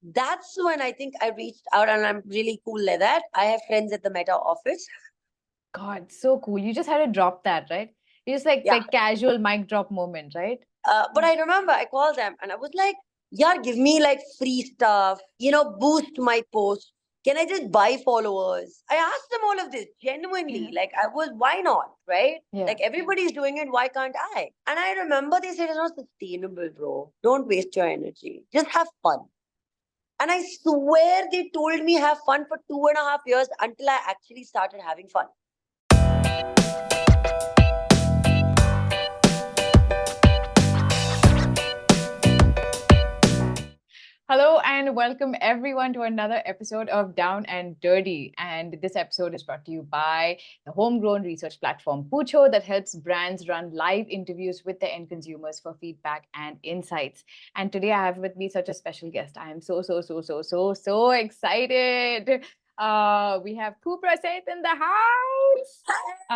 that's when I think I reached out, and I'm really cool like that. I have friends at the Meta office. God, so cool. You just had to drop that, right? You just Yeah. like casual mic drop moment, right? But I remember I called them and I was like, yeah, give me like free stuff, boost my post. Can I just buy followers? I asked them all of this genuinely. Yeah. Like, why not? Right? Yeah. Like, everybody's doing it. Why can't I? And I remember they said it's not sustainable, bro. Don't waste your energy. Just have fun. And I swear they told me have fun for 2.5 years until I actually started having fun. Hello and welcome everyone to another episode of Down and Dirty. And this episode is brought to you by the homegrown research platform Poocho that helps brands run live interviews with their end consumers for feedback and insights. And today I have with me such a special guest. I am so excited. We have Kubbra Sait in the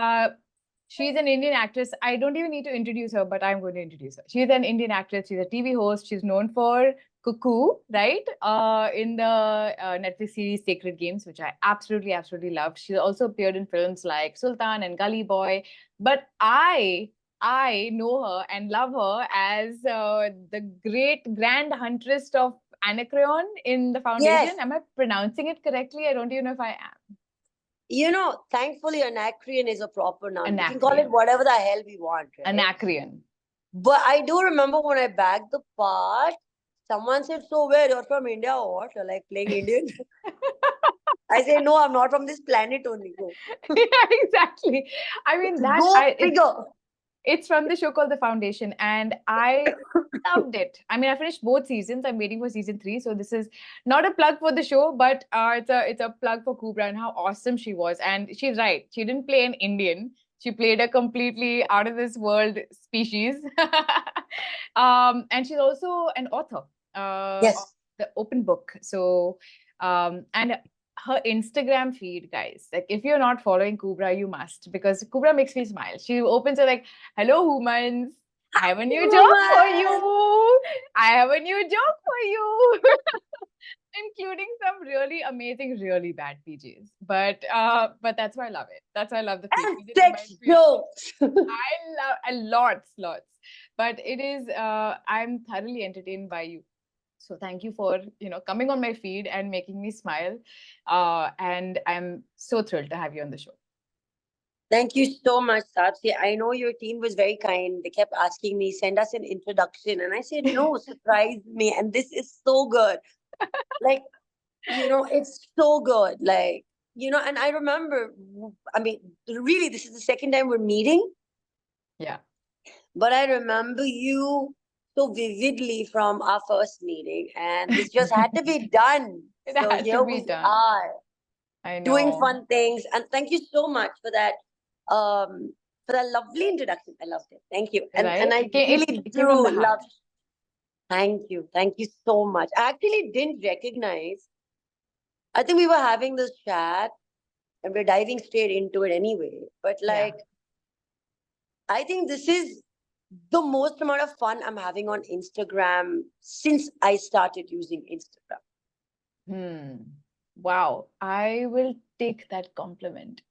house. She's an Indian actress. I don't even need to introduce her, but I'm going to introduce her. She's an Indian actress. She's a TV host. She's known for Cuckoo, right? In the Netflix series Sacred Games, which I absolutely love. She also appeared in films like Sultan and Gully Boy. But I know her and love her as the great grand huntress of Anacreon in the Foundation. Yes. Am I pronouncing it correctly? I don't even know if I am. Thankfully, Anacreon is a proper noun. We can call it Anacreon. whatever the hell we want, right? Anacreon. But I do remember when I bagged the part, someone said, so where? You're from India or what? You're like playing Indian? I say, no, I'm not from this planet only. Go. Yeah, exactly. I mean that Go I figure. it's from the show called The Foundation, and I loved it. I mean, I finished both seasons. I'm waiting for season 3. So this is not a plug for the show, but it's a plug for Kubbra and how awesome she was. And she's right. She didn't play an Indian. She played a completely out of this world species. And she's also an author of Yes. the open book. So and her Instagram feed, guys. Like, if you're not following Kubbra, you must, because Kubbra makes me smile. She opens it like, "Hello, humans. I have a new joke for Woman. you. I have a new joke for you." Including some really amazing, really bad PGs. But that's why I love it. That's why I love the feed. And It sex reminds me. jokes. I love lots. But it is I'm thoroughly entertained by you. So thank you for coming on my feed and making me smile. And I'm so thrilled to have you on the show. Thank you so much, Sakshi. I know your team was very kind. They kept asking me, send us an introduction. And I said, no, surprise me. And this is so good. Like, it's so good. Like, and I remember, I mean, really, this is the second time we're meeting, Yeah. but I remember you so vividly from our first meeting, and this just had to be done. It So had to here be we done. are I doing know. fun things. And thank you so much for that lovely introduction. I loved it. Thank you. And Right? I really It came from do the heart. love. Thank you. Thank you so much. I actually didn't recognize. I think we were having this chat and we're diving straight into it anyway. But Yeah. like, I think this is the most amount of fun I'm having on Instagram since I started using Instagram. Wow. I will take that compliment.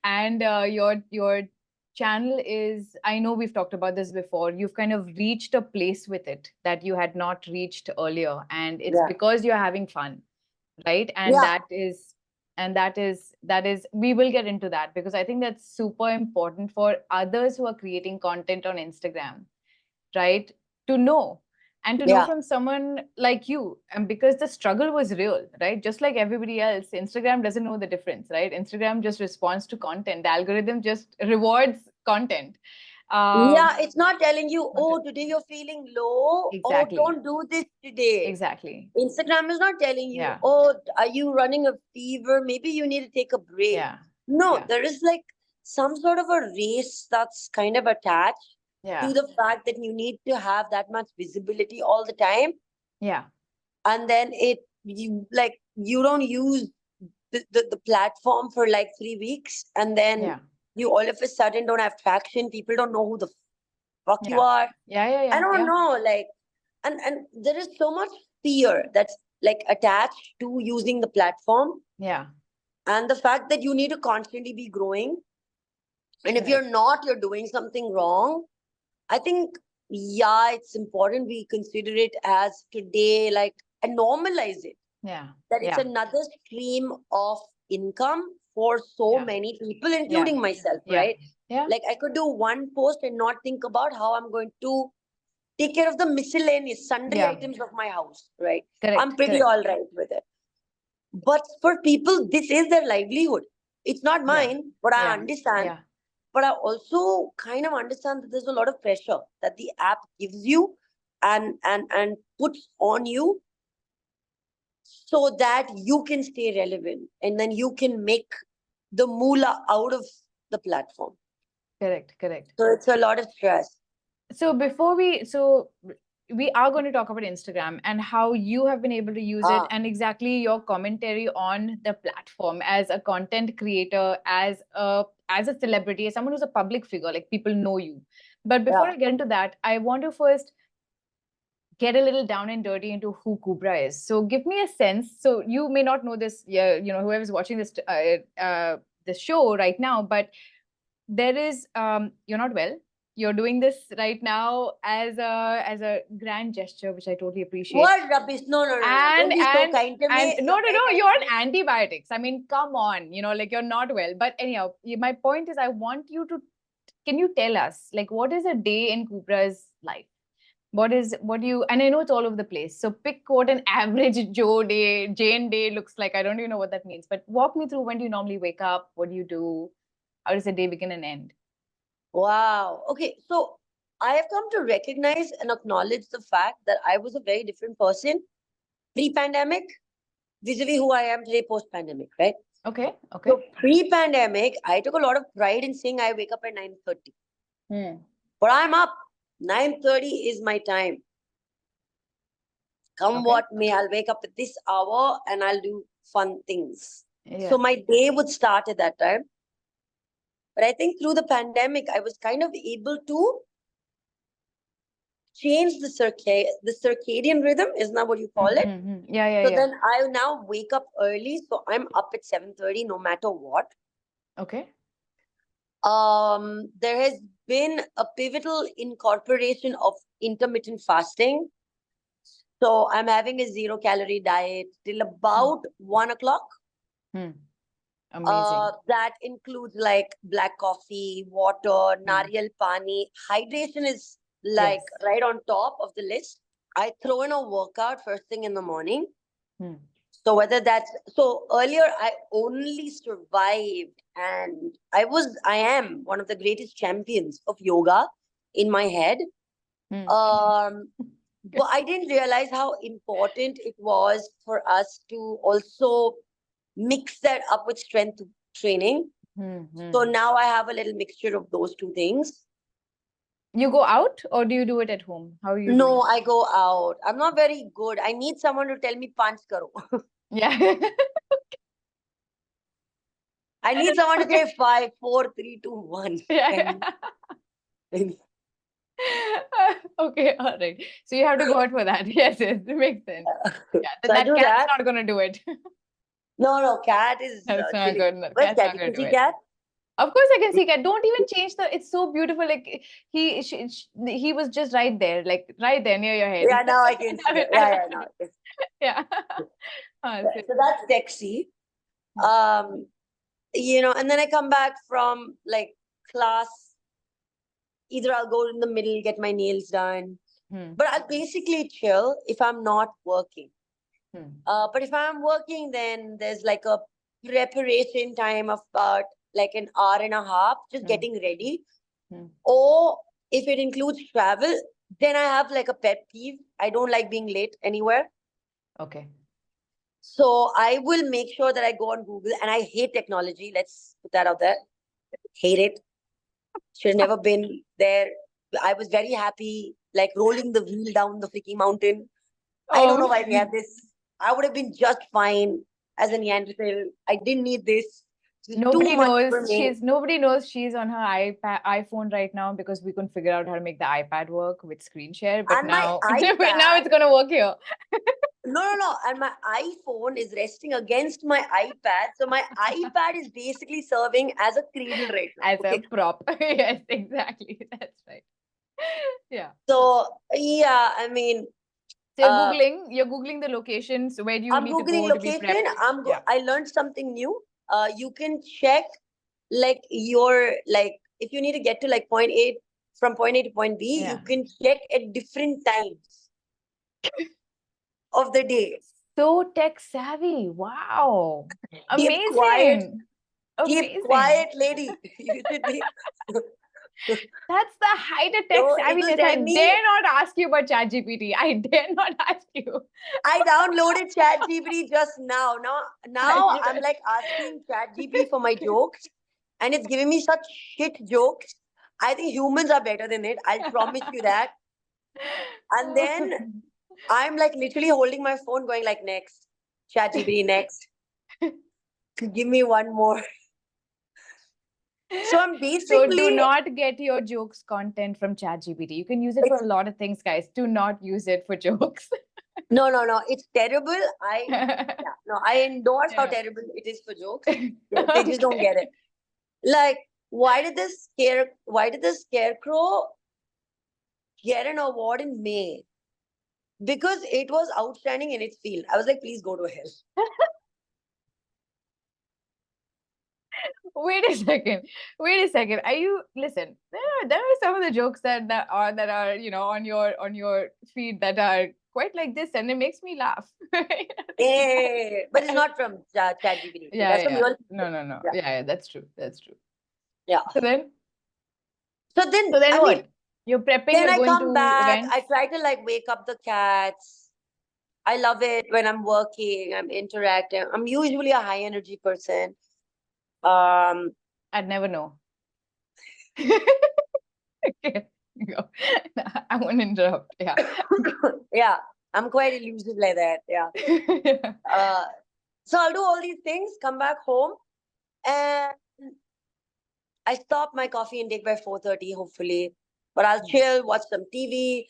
And your channel is, I know we've talked about this before, you've kind of reached a place with it that you had not reached earlier, and it's Yeah. because you're having fun, right? And Yeah. that is we will get into that, because I think that's super important for others who are creating content on Instagram, right? To know, and to know Yeah. from someone like you, and because the struggle was real, right? Just like everybody else, Instagram doesn't know the difference, right? Instagram just responds to content. The algorithm just rewards content. Yeah, it's not telling you, Content. oh, today you're feeling low. Oh, Exactly. don't do this today. Exactly. Instagram is not telling you, Yeah. oh, are you running a fever? Maybe you need to take a break. Yeah. No, Yeah. there is like some sort of a race that's kind of attached to Yeah. the fact that you need to have that much visibility all the time. Yeah. And then you don't use the platform for like 3 weeks. And then Yeah. you all of a sudden don't have traction. People don't know who the fuck you Yeah. are. Yeah. Yeah. I Yeah. don't Yeah. know. Like, and there is so much fear that's like attached to using the platform, Yeah. and the fact that you need to constantly be growing. And if you're Correct. not, you're doing something wrong. I think, yeah, it's important we consider it as today, like, and normalize it, Yeah. that it's Yeah. another stream of income for so Yeah. many people, Yeah. including myself, Yeah. right? Yeah. Like, I could do one post and not think about how I'm going to take care of the miscellaneous sundry Yeah. items of my house, right? I'm Correct. pretty Correct. all right with it. But for people, this is their livelihood. It's not Yeah. mine, but I Yeah. understand. Yeah. But I also kind of understand that there's a lot of pressure that the app gives you and puts on you so that you can stay relevant and then you can make the moolah out of the platform. Correct. Correct. So it's a lot of stress. So before we are going to talk about Instagram and how you have been able to use it, Ah, and exactly your commentary on the platform as a content creator, as a celebrity, as someone who's a public figure, like people know you. But before yeah. I get into that, I want to first get a little down and dirty into who Kubbra is. So give me a sense. So you may not know this, yeah, whoever's watching this show right now, but there is you're not well. You're doing this right now as a grand gesture, which I totally appreciate. What rubbish? No, no, no, no. Don't And be so and kind to and me. no, You're no, very no, kind you're to on me. antibiotics. I mean, come on, like you're not well. But anyhow, my point is, I want you to, can you tell us, like, what is a day in Kubra's life? What do you, and I know it's all over the place. So pick what an average Jane day looks like. I don't even know what that means, but walk me through, when do you normally wake up? What do you do? How does the day begin and end? Wow. Okay. So I have come to recognize and acknowledge the fact that I was a very different person pre-pandemic vis-a-vis who I am today post-pandemic, right? Okay, okay. So pre-pandemic, I took a lot of pride in saying I wake up at 9:30. Hmm. But I'm up. 9:30 is my time. Come Okay. what may, I'll wake up at this hour and I'll do fun things. So Yeah. my day would start at that time. But I think through the pandemic, I was kind of able to change the circadian rhythm, isn't that what you call it? Mm-hmm. Yeah, yeah, So yeah. then I now wake up early. So I'm up at 7:30 no matter what. Okay. There has been a pivotal incorporation of intermittent fasting. So I'm having a 0 calorie diet till Hmm. about 1 o'clock. Hmm. Amazing. That includes like black coffee, water, Hmm. nariyal pani. Hydration is like Yes. right on top of the list. I throw in a workout first thing in the morning. Hmm. So whether that's so earlier, I only survived, and I am one of the greatest champions of yoga in my head. Hmm. Um, but I didn't realize how important it was for us to also mix that up with strength training. Hmm. So Hmm. now I have a little mixture of those two things. You go out or do you do it at home? How are you doing? No, I go out. I'm not very good. I need someone to tell me punch karo. Yeah. I need someone to Okay. say 5, 4, 3, 2, 1. Yeah. And, Okay. All right. So you have to go out for that. Yes, yes. It makes sense. Yeah. so I That do cat's that. not going to do it. No, no, cat is That's not chilling. good. No, Where's cat's cat? not You going can to do see it. cat? Of course, I can see cat. Don't even change the. It's so beautiful. Like he was just right there, like right there near your head. Yeah, now I can see I mean, it. Yeah, yeah, now. yeah. So, So that's sexy. Um, and then I come back from like class. Either I'll go in the middle, get my nails done, hmm, but I'll basically chill if I'm not working. hmm, But if I'm working, then there's like a preparation time of about like an hour and a half, just hmm, getting ready. hmm. Or if it includes travel, then I have like a pet peeve. I don't like being late anywhere. Okay. So I will make sure that I go on Google, and I hate technology. Let's put that out there. Hate it. Should have never been there. I was very happy, like rolling the wheel down the freaking mountain. I don't know Oh, why we have this. I would have been just fine as a Neanderthal. I didn't need this. This is too much for me. Nobody knows she's on her iPhone right now because we couldn't figure out how to make the iPad work with screen share. But And my now, but now iPad, it's gonna work here. no. And my iPhone is resting against my iPad. So my iPad is basically serving as a cradle right now. As a Okay. prop. Yes, exactly. That's right. Yeah. So yeah, I mean, So uh, you're Googling the locations. Where do you I'm need to googling go to be location. prepped? Yeah. I learned something new. You can check like your like if you need to get to like point A from point A to point B, you Yeah. can check at different times of the day. So tech savvy. Wow. Keep quiet, Amazing. keep Amazing. quiet, lady. You should be. That's the height of tech So it'll savviness. I tell me. dare not ask you about ChatGPT. I dare not ask you. I downloaded ChatGPT just now. I Now I'm should. like asking ChatGPT for my jokes, and it's giving me such shit jokes. I think humans are better than it. I'll promise you that. And then I'm like literally holding my phone, going like, next, ChatGPT, next. Give me one more. So I'm So do basically, not get your jokes content from ChatGPT. You can use it for it's a lot of things, guys. Do not use it for jokes. no. It's terrible. Yeah, no, I endorse how Yeah. terrible it is for jokes. They just don't get Okay. it. Like, why did the scarecrow get an award in May? Because it was outstanding in its field. I was like, please go to hell. Wait a second. Wait a second. Are you listen? There are some of the jokes that are on your feed that are quite like this, and it makes me laugh. Eh, but it's not from ChatGPT. Yeah, That's from yeah. your. No, no, no. Yeah, Yeah, that's true. That's true. yeah. So then, So then, so then I mean, what? You're prepping. then You're I going come to back. I events. try to like wake up the cats. I love it when I'm working. I'm interacting. I'm usually a high energy person. Um, I'd never know. Okay, go. I won't interrupt. Yeah. yeah, I'm quite elusive like that. Yeah. Uh, so I'll do all these things. Come back home, and I stop my coffee intake by 4:30, hopefully. But I'll chill, watch some TV.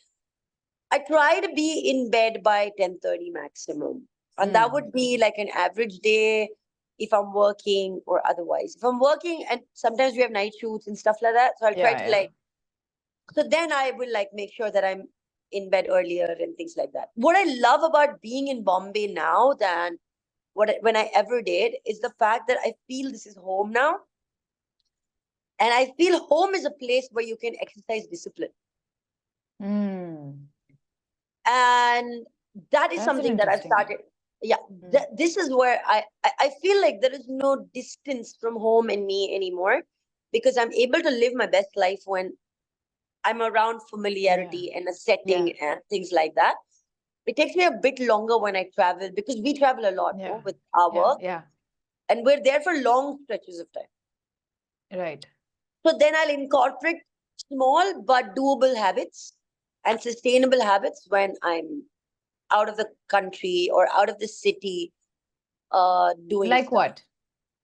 I try to be in bed by 10:30 maximum. And that Mm. would be like an average day if I'm working or otherwise. If I'm working and sometimes we have night shoots and stuff like that. So I'll try Yeah, to yeah. like so then I will like make sure that I'm in bed earlier and things like that. What I love about being in Bombay now than when I ever did is the fact that I feel this is home now. And I feel home is a place where you can exercise discipline. Mm. And that is That's an something that I've interesting one. started. Yeah, Mm. this is where I feel like there is no distance from home and me anymore because I'm able to live my best life when I'm around Yeah, familiarity and a yeah, setting and things like that. It takes me a bit longer when I travel because we travel a lot, yeah, no, with our yeah, work, yeah. and we're there for long stretches of time. Right. So then I'll incorporate small but doable habits and sustainable habits when I'm out of the country or out of the city doing Like stuff. what?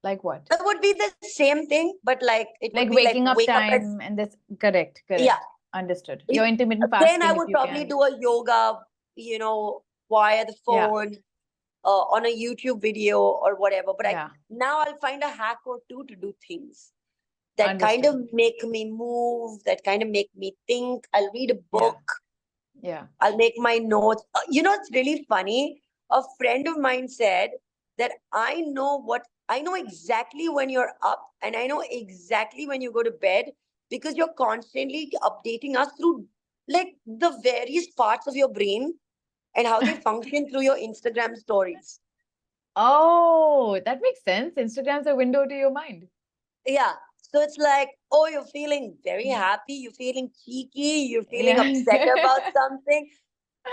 Like what? It would be the same thing, but like it would Like be like waking up wake up at time and this. Correct, yeah. correct. Understood. Your intermittent Then I fasting, if would you probably can. do a yoga, via the Yeah, phone, on a YouTube video or whatever. But yeah. now I'll find a hack or two to do things that kind Understood. of make me move, that kind of make me think. I'll read a Yeah, book. yeah. I'll make my notes. It's really funny. A friend of mine said that I know exactly when you're up and I know exactly when you go to bed because you're constantly updating us through like the various parts of your brain and how they function through your Instagram stories. Oh, that makes sense. Instagram's a window to your mind. Yeah. So it's like, oh, you're feeling very Mm. happy, you're feeling cheeky, you're feeling upset about Yeah. something.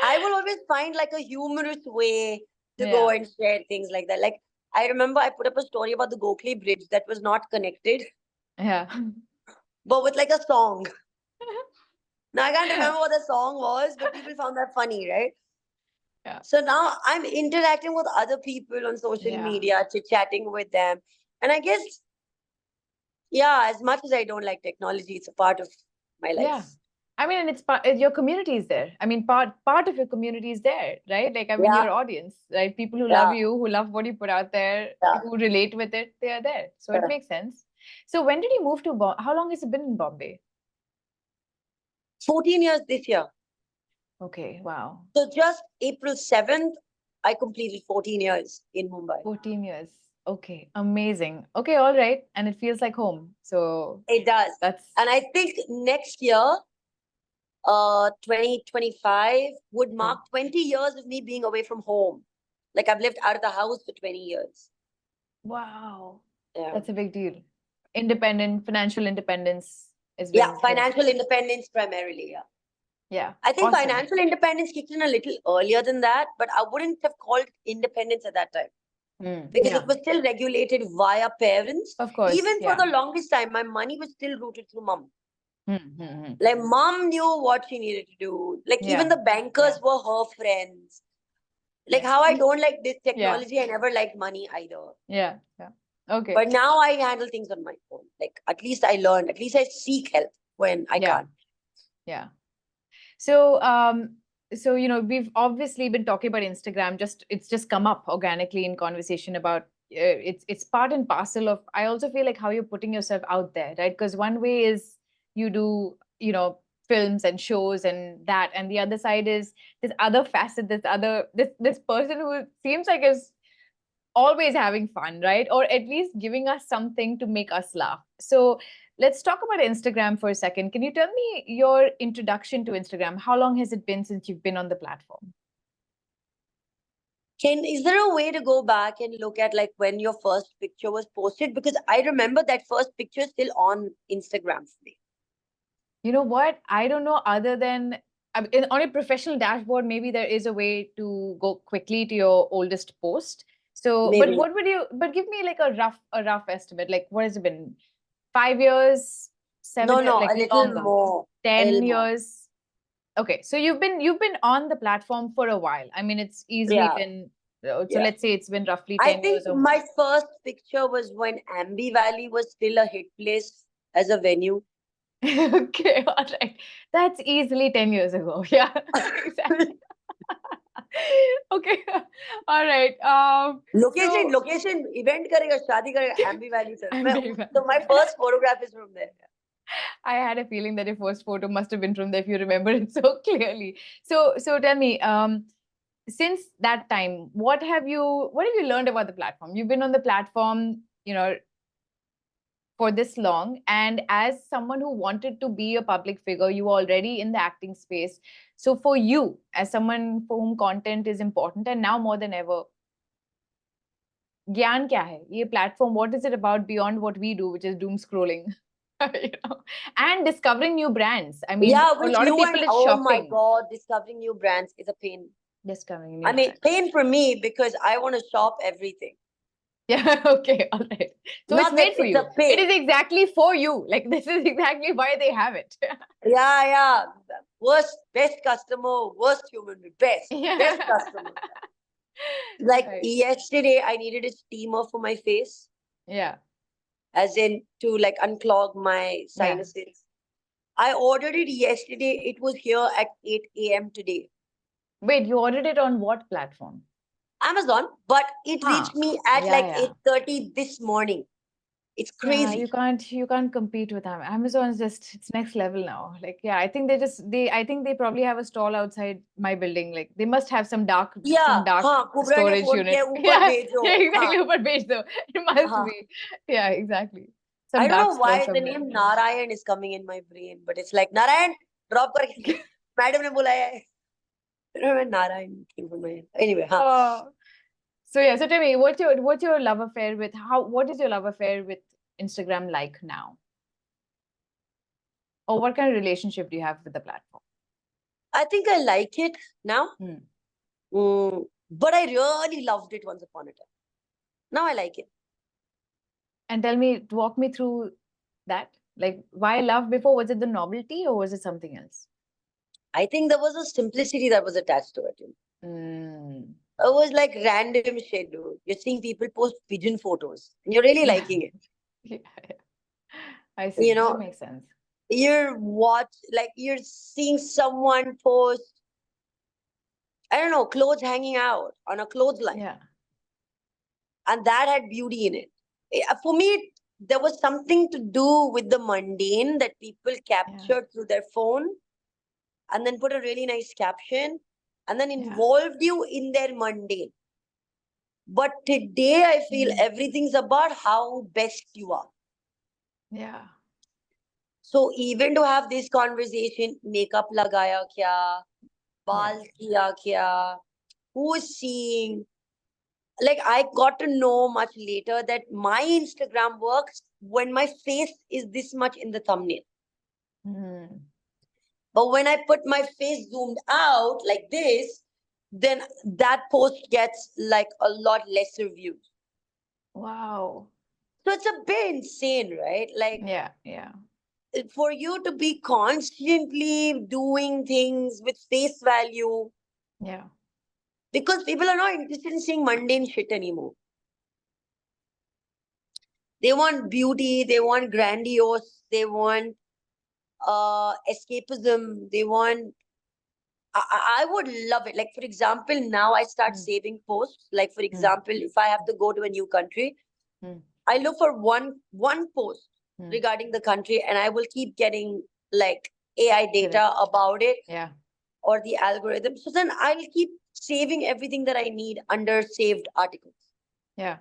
I will always find like a humorous way to go Yeah. and share things like that. Like I remember I put up a story about the Gokli Bridge that was not connected, Yeah. but with like a song. Now I can't remember what the song was, but people found that funny, right? Yeah. So now I'm interacting with other people on social Yeah. media, chit chatting with them. And I guess Yeah, as much as I don't like technology, it's a part of my Yeah. life. I mean, and it's part your community is there. I mean, part of your community is there, right? Like, I mean, Yeah, your audience, right? People who love yeah, you, who love what you put out there, yeah, who relate with it, they are there. So it yeah. makes sense. So when did you move to How long has it been in Bombay? 14 years this year. Okay, wow. So just April 7th, I completed 14 years in Mumbai. 14 years. Okay, amazing. Okay, all right. And it feels like home. So It does. that's And I think next year, 2025 would mm, mark 20 years of me being away from home. Like I've lived out of the house for 20 years. wow. Yeah. That's a big deal. Independent, financial independence has Yeah, been here. financial independence primarily. Yeah. Yeah, I think awesome. financial independence kicked in a little earlier than that, but I wouldn't have called it independence at that time because it Yeah, was still regulated via parents. of course. Even for Yeah. the longest time, my money was still rooted through mom. Hmm. Like mom knew what she needed to do. Like even Yeah, the bankers yeah, were her friends. Like yeah. how I don't like this Yeah, technology, I never liked money either. yeah, yeah. Okay. But now I handle things on my own. Like at least I learned. At least I seek help when I Yeah, can't. yeah. So, we've obviously been talking about Instagram. It's just come up organically in conversation about it's part and parcel of. I also feel like how you're putting yourself out there, right? Because one way is you do, films and shows and that, and the other side is this other facet, this person who seems like is always having fun, right? Or at least giving us something to make us laugh. So let's talk about Instagram for a second. Can you tell me your introduction to Instagram? How long has it been since you've been on the platform? Is there a way to go back and look at like when your first picture was posted? Because I remember that first picture still on Instagram for me. You know what? I don't know other than on a professional dashboard, maybe there is a way to go quickly to your oldest post. So, but Maybe. what would you, but give me like a rough estimate. Like, what has it been? 5 years, No, 7 years, no, like a little longer, more. A 10 little more. years? Okay, so you've been on the platform for a while. I mean, it's easily Yeah. been so Yeah. let's say it's been roughly I 10 think years or more. my first picture was when Ambi Valley was still a hit place as a venue. Okay, all right. That's easily 10 years ago. Yeah, exactly. Okay. All right. Location So location event करेगा शादी करेगा Aamby valley sir I'm मैं very तो well. my first photograph is from there. I had a feeling that your first photo must have been from there if you remember it so clearly. So tell me, since that time, what have you learned about the platform? You've been on the platform, for this long, and as someone who wanted to be a public figure, you were already in the acting space. So for you, as someone for whom content is important, and now more than ever, ज्ञान क्या है ये platform, what is it about beyond what we do, which is doom scrolling? you know and discovering new brands. I mean, Yeah, for a which lot of you and people it's oh my shocking. god, discovering new brands is a pain. Discovering I new mean, brands. pain for me because I want to shop everything. Yeah, okay, all right. So it's Not that made for it's you. a It pain. is exactly for you. Like, this is exactly why they have it. Yeah, yeah. Worst, best customer, worst human, best Yeah. customer. Like Right. yesterday, I needed a steamer for my face, Yeah. as in to like unclog my Yeah. sinuses. I ordered it yesterday. It was here at 8 a.m. today. Wait, you ordered it on what platform? Amazon, but it Huh. reached me at Yeah, like yeah. 8:30 this morning. It's Yeah, crazy. you can't compete with them. Amazon's just it's next level now. Like, yeah, I think they probably have a stall outside my building. Like, they must have some Yeah, dark हाँ कुबरा ने storage phone किया unit. ऊपर Yeah, भेजो. yeah, हाँ exactly. But base though. It must हाँ. be. Yeah, exactly. Some I don't dark know store why the somewhere. name Narayan is coming in my brain, but it's like Narayan drop करके madam ने बुलाया है. I don't know when Narayan came from my head. Anyway, हाँ. Oh. So yeah, so tell me, what's your love affair with what is your love affair with Instagram like now? Or what kind of relationship do you have with the platform? I think I like it now. Hmm. But I really loved it once upon a time. Now I like it. And walk me through that. Like, why love before? Was it the novelty or was it something else? I think there was a simplicity that was attached to it. Mm. It was like random shit, dude. You're seeing people post pigeon photos and you're really Yeah. liking it. Yeah, yeah. I You see. That know, makes sense. you're seeing someone post, I don't know, clothes hanging out on a clothesline, Yeah. and that had beauty in it. For me, there was something to do with the mundane that people Yeah. captured through their phone and then put a really nice caption and then Yeah. involved you in their mundane. But today, I feel Mm. everything's about how best you are. Yeah. So even to have this conversation, makeup lagaya kya, Yeah. baal kiya kya, who is seeing? Like I got to know much later that my Instagram works when my face is this much in the thumbnail. Mm. But when I put my face zoomed out like this, then that post gets like a lot lesser views. Wow. So it's a bit insane, right? Like Yeah. Yeah. for you to be constantly doing things with face value, Yeah. because people are not interested in seeing mundane shit anymore. They want beauty, they want grandiose, they want escapism, they want. I would love it. Like, for example, now I start Mm. saving posts. Like, for Mm. example, if I have to go to a new country, Mm. I look for one post Mm. regarding the country, and I will keep getting like AI data Correct. about it Yeah. or the algorithm. So then I'll keep saving everything that I need under saved articles Yeah.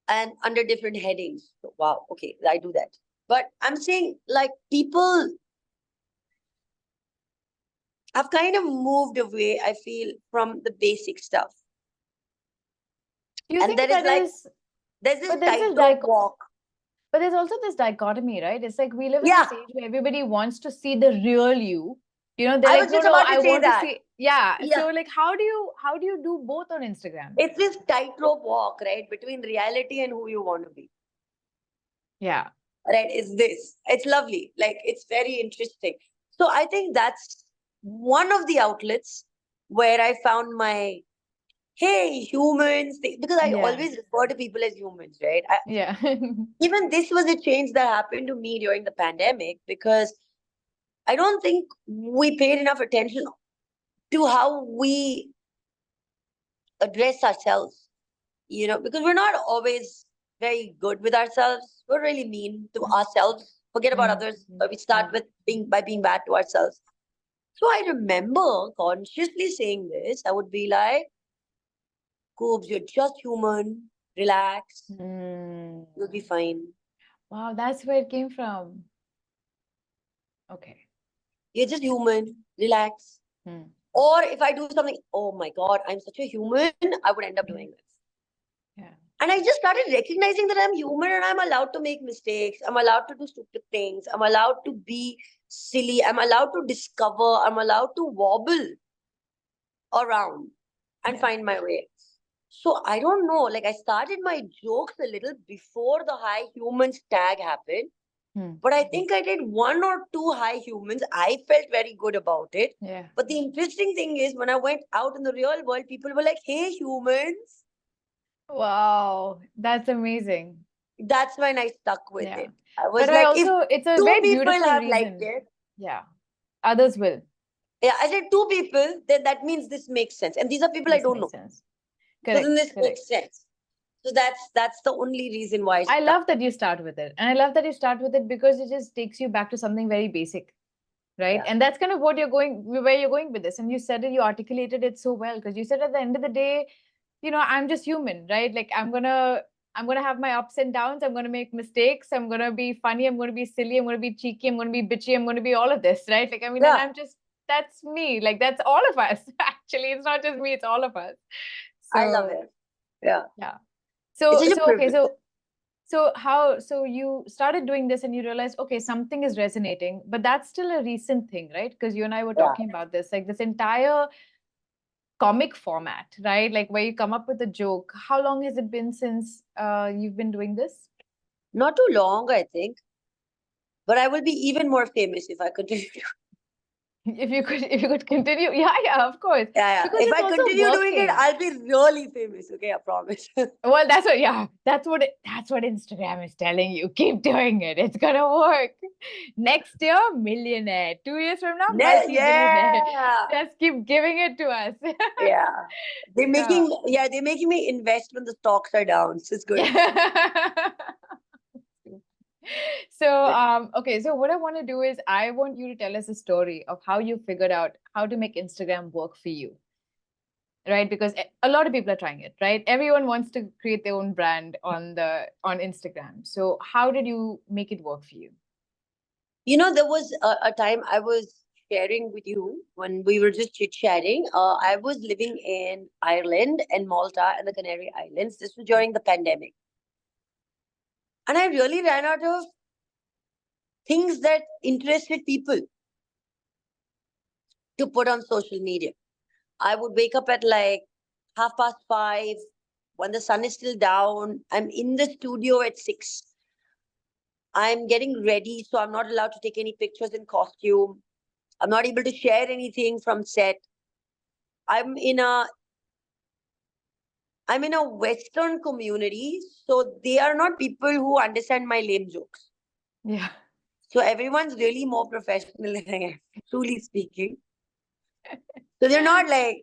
and under different headings. So, wow, okay, I do that. But I'm saying like people have kind of moved away, I feel, from the basic stuff. Do you And think there is that like is, there's this but there's this tightrope walk. but there's also this dichotomy, right? It's like we live in Yeah, this age where everybody wants to see the real you. You know, they're I like, was no, just no, about I to say want to that. see. Yeah. Yeah, So like, how do you do both on Instagram? it's this tightrope walk, right, between reality and who you want to be. Yeah. Right, is this. It's lovely. Like it's very interesting. So I think that's one of the outlets where I found my hey humans thing, because I Yeah. always refer to people as humans, right? Yeah. Even this was a change that happened to me during the pandemic because I don't think we paid enough attention to how we address ourselves, because we're not always very good with ourselves. We're really mean to ourselves. Forget about Mm. others, but we start Mm. with being bad to ourselves. So I remember consciously saying this. I would be like, Coobs, you're just human. Relax. Mm. You'll be fine. Wow, that's where it came from. Okay. You're just human. Relax. Mm. Or if I do something, oh my God, I'm such a human, I would end up Mm. doing this. Yeah. And I just started recognizing that I'm human and I'm allowed to make mistakes. I'm allowed to do stupid things. I'm allowed to be silly. I'm allowed to discover. I'm allowed to wobble around and Yeah. find my way. So I don't know. Like I started my jokes a little before the high humans tag happened. Mm. But I think I did one or two high humans. I felt very good about it. Yeah. But the interesting thing is when I went out in the real world, people were like, hey, humans. Wow, that's amazing. That's when I stuck with Yeah. it. I But was I like, if also, it's a two very people beautiful have liked reason. it, Yeah. Others will. yeah, I said two people, then that means this makes sense. And these are people I This don't makes know. sense. So then Correct. this Correct. makes sense. So that's the only reason why I I stuck. love that you start with it. And I love that you start with it because it just takes you back to something very basic, right? Yeah. And that's kind of what you're going, where you're going with this. And you said it, you articulated it so well because you said at the end of the day, I'm just human, right? Like I'm gonna have my ups and downs. I'm gonna make mistakes. I'm gonna be funny. I'm gonna be silly. I'm gonna be cheeky. I'm gonna be bitchy. I'm gonna be all of this, right? Like I mean, and Yeah. I'm just that's me. Like that's all of us. Actually, it's not just me. It's all of us. I love So it. Yeah. yeah. It's So such a so okay. privilege. So you started doing this and you realized, okay, something is resonating, but that's still a recent thing, right? Because you and I were Yeah. talking about this, like this entire comic format, right? Like where you come up with a joke. How long has it been since you've been doing this? Not too long, I think. But I will be even more famous if I continue. if you could continue, yeah, of course, Yeah. because If it's I also continue doing it, working. I'll be really famous. Okay, I promise. Well, that's what, yeah, that's what Instagram is telling you. Keep doing it. It's gonna work. Next year, millionaire. 2 years from now, multi-billionaire. Yeah. Just keep giving it to us. Yeah. Yeah. They're making me invest when the stocks are down. So it's good. So, okay. So what I want to do is I want you to tell us a story of how you figured out how to make Instagram work for you, right? Because a lot of people are trying it, right? Everyone wants to create their own brand on Instagram. So how did you make it work for you? There was a time I was sharing with you when we were just chit chatting. I was living in Ireland and Malta and the Canary Islands. This was during the pandemic. And I really ran out of things that interested people to put on social media. I would wake up at like 5:30 when the sun is still down. I'm in the studio at 6. I'm getting ready, so I'm not allowed to take any pictures in costume. I'm not able to share anything from set. I'm in a I'm in a Western community, so they are not people who understand my lame jokes. Yeah. So everyone's really more professional than I am, truly speaking. So they're not like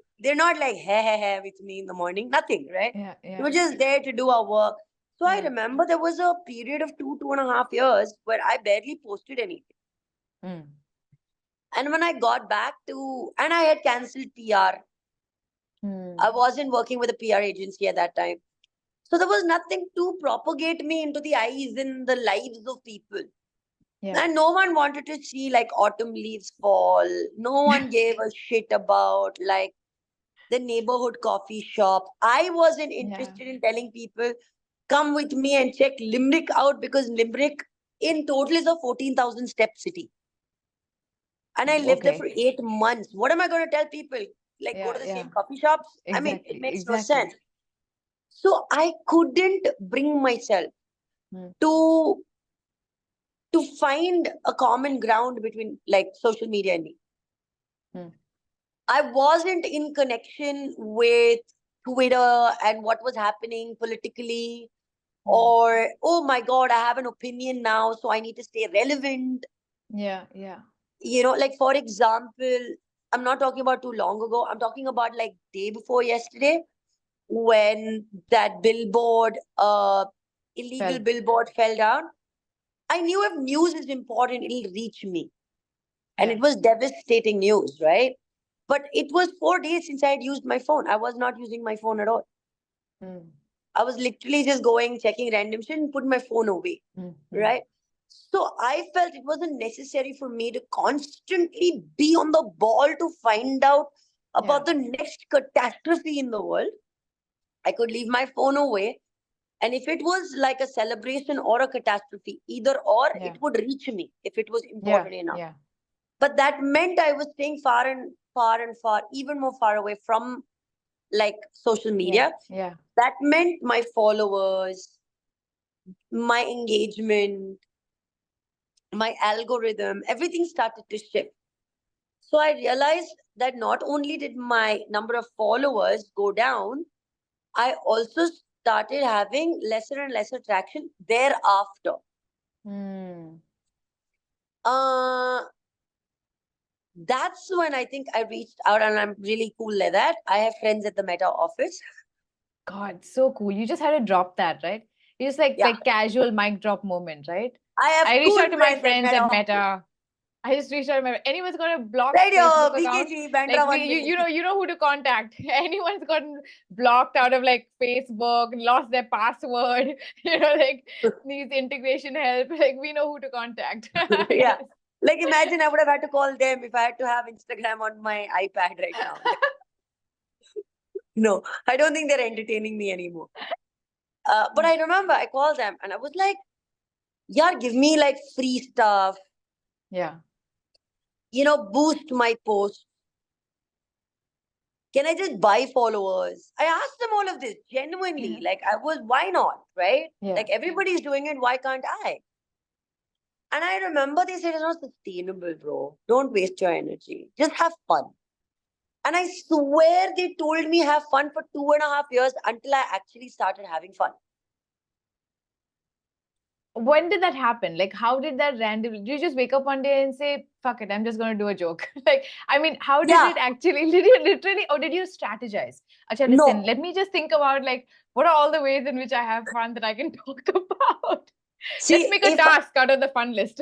hey with me in the morning. Nothing, right? Yeah, They yeah. were just there to do our work. So I Yeah. remember there was a period of 2.5 years where I barely posted anything. Mm. And when I got back and I had cancelled PR. I Mm. wasn't working with a PR agency at that time. So there was nothing to propagate me into the eyes and the lives of people. Yeah. And no one wanted to see like autumn leaves fall. No one gave a shit about like the neighborhood coffee shop. I wasn't Yeah. interested in telling people, come with me and check Limerick out because Limerick in total is a 14,000 step city. And I lived there Okay. for 8 months. What am I going to tell people? Like, go Yeah, to the yeah. same coffee shops? I mean, it Exactly. makes no Exactly. sense. So I couldn't bring myself Mm. to to find a common ground between like social media and me. Mm. I wasn't in connection with Twitter and what was happening politically, Mm. or oh my god, I have an opinion now, so I need to stay relevant. Yeah, yeah. Like for example, I'm not talking about too long ago. I'm talking about like day before yesterday when that illegal Well, billboard fell down. I knew if news is important, it'll reach me. And yeah. it was devastating news, right? But it was 4 days since I had used my phone. I was not using my phone at all. Mm. I was literally just going, checking random shit and put my phone away, Mm. Mm. right? So I felt it wasn't necessary for me to constantly be on the ball to find out Yeah, about the next catastrophe in the world. I could leave my phone away. And if it was like a celebration or a catastrophe, either or, yeah, it would reach me if it was yeah, important enough. yeah, But that meant I was staying far and far and far, even more far away from like social yeah, media. yeah, That meant my followers, my engagement, my algorithm, everything started to shift. So I realized that not only did my number of followers go down, I also started having lesser and lesser traction thereafter. mm. Uh, that's when I think I reached out, and I'm really cool like that. I have friends at the Meta office. God, so cool. You just had to drop that, right? You just Yeah, like casual mic drop moment, right? I have I reached cool out to my friends at friends Meta at office. Meta. I just reached out to my anyone's got a blocked Radio, Facebook account. BKG, Bandra Like we 1 million. you know who to contact. Anyone's gotten blocked out of like Facebook, lost their password, like needs integration help. Like we know who to contact. Yeah. Yes. Like imagine I would have had to call them if I had to have Instagram on my iPad right now. Like, no, I don't think they're entertaining me anymore. But I remember I called them and I was like, yeah, give me like free stuff, Yeah. boost my post. Can I just buy followers? I asked them all of this genuinely. Yeah. Like, why not? Right? Yeah. Like, everybody's doing it. Why can't I? And I remember they said it's not sustainable, bro. Don't waste your energy. Just have fun. And I swear they told me have fun for 2.5 years until I actually started having fun. When did that happen? Like, how did that randomly? Did you just wake up one day and say, "Fuck it, I'm just gonna do a joke"? Like, I mean, how did Yeah, it actually? Did you literally, or did you strategize? Acha, listen, no. let me just think about like what are all the ways in which I have fun that I can talk about. Let's See, make a if task out of the fun list.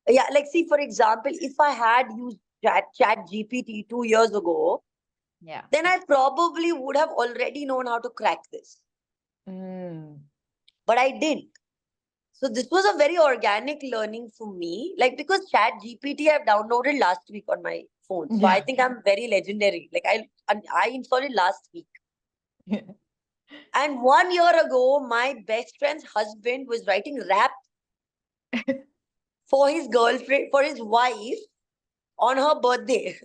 yeah, like see, for example, if I had used chat GPT 2 years ago, Yeah. then I probably would have already known how to crack this. Mm. But I didn't. So this was a very organic learning for me. Like because chat GPT I've downloaded last week on my phone. So I Yeah. think I'm very legendary. Like I installed it last week. And 1 year ago, my best friend's husband was writing rap for his girlfriend, for his wife on her birthday